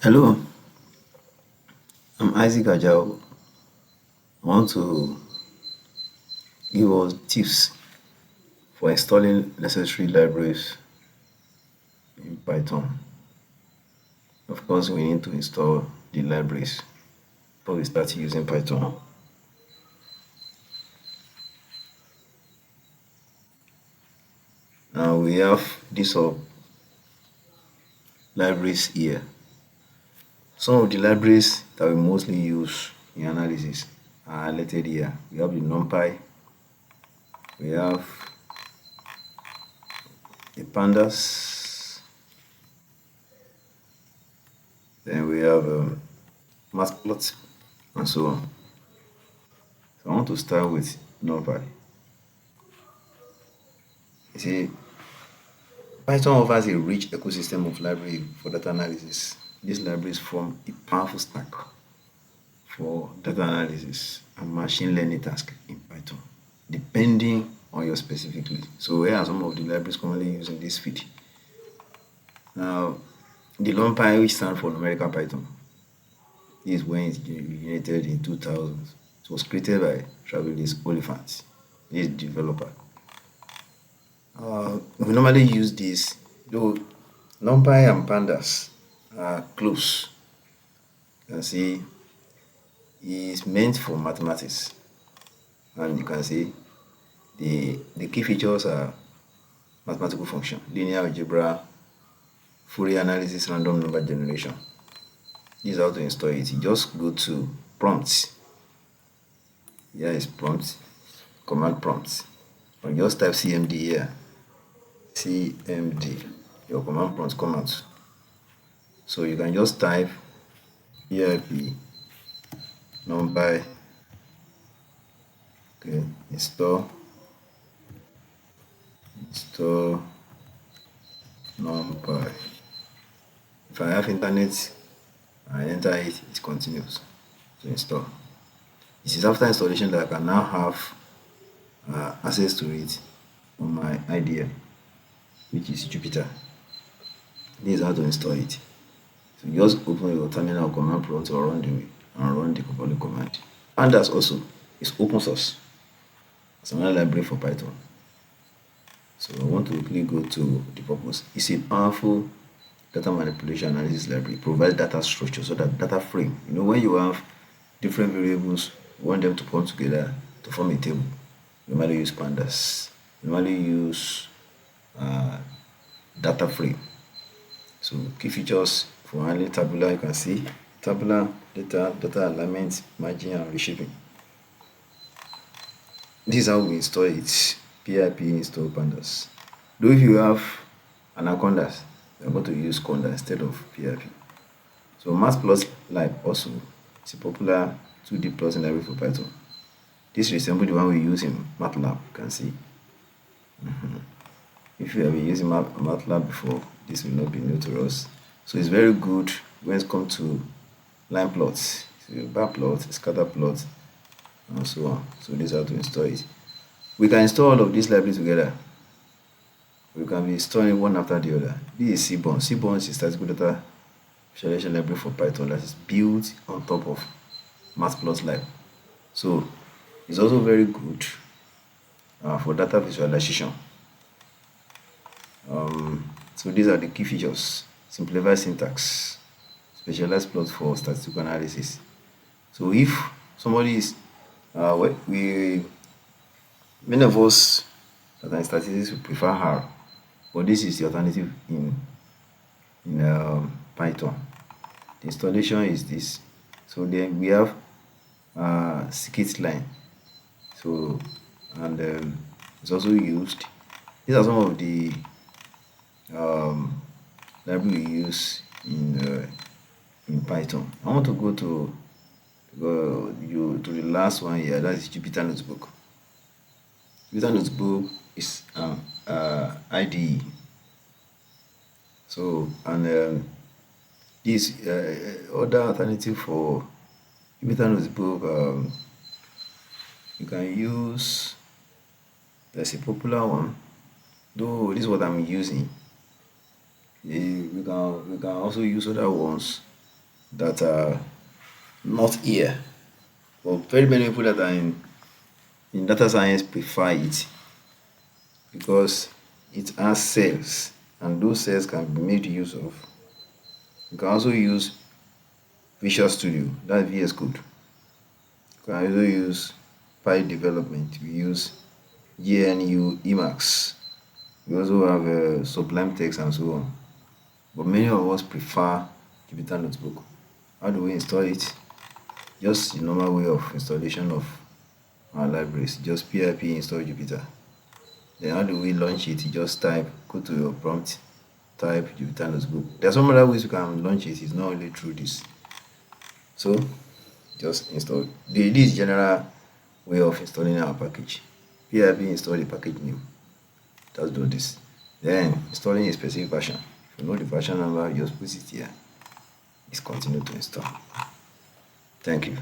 Hello, I'm Isaac Ajao. I want to give us tips for installing necessary libraries in Python. Of course, we need to install the libraries before we start using Python. Now we have these of libraries here. Some of the libraries that we mostly use in analysis are highlighted here. We have the NumPy, we have the pandas, then we have matplots, and so on. So I want to start with NumPy. You see, Python offers a rich ecosystem of library for data analysis. These libraries form a powerful stack for data analysis and machine learning tasks in Python, depending on your specific need. So here are some of the libraries commonly used in this field. Now, the NumPy, which stands for numerical Python, is when it originated in 2000. It was created by Travis Oliphant, this developer. We normally use this, though NumPy and pandas are close. You can see it's meant for mathematics, and you can see the key features are mathematical function, linear algebra, Fourier analysis, random number generation. This is how to install it. You just go to prompts. Here is prompt, command prompts. Or just type cmd here. CMD, your command prompt come out. So you can just type pip numpy, okay, install numpy. If I have internet, I enter it, it continues to install. This is after installation that I can now have access to it on my IDE, which is Jupyter. This is how to install it. So you just open your terminal command prompt or run the following command. Pandas also is open source. It's another library for Python. So I want to quickly go to the purpose. It's a powerful data manipulation analysis library. It provides data structure, so that data frame. When you have different variables, you want them to come together to form a table. You normally use pandas. You normally use data frame. So key features for handling tabular, you can see tabular data alignment, merging, and reshaping. This is how we install it. Pip install pandas. Though if you have anacondas, you're going to use conda instead of pip. So matplotlib also is a popular 2D plotting library for Python. This resembles the one we use in MATLAB, you can see. If you have been using MATLAB before, this will not be new to us. So it's very good when it comes to line plots, so bar plot, scatter plot, and so on. So this is how to install it. We can install all of these libraries together. We can be installing one after the other. This is Cbons. Cbons is statistical data visualization library for Python that is built on top of matplotlib. So it's also very good for data visualization. So these are the key features: simplified syntax, specialized plots for statistical analysis. So if somebody is many of us that are in statistics we prefer R, but this is the alternative in Python. The installation is this. So then we have scikit-learn. So and it's also used. These are some of the library we use in Python. I want to go to the last one here. That is Jupyter Notebook. Jupyter Notebook is IDE. So and this other alternative for Jupyter Notebook, you can use. There's a popular one, though this is what I'm using. We can also use other ones that are not here. But very many people that are in data science prefer it because it has cells, and those cells can be made use of. You can also use Visual Studio, that's VS Code. You can also use Py development. We use GNU Emacs. We also have Sublime Text and so on. But many of us prefer Jupyter Notebook. How do we install it? Just the normal way of installation of our libraries. Just pip install Jupyter. Then how do we launch it? You just type, go to your prompt, type Jupyter Notebook. There are some other ways you can launch it. It's not only through this. So just install. This is general way of installing our package. Pip install the package name. Just do this. Then installing a specific version. If you know the version number, just put it here. It's continue to install. Thank you.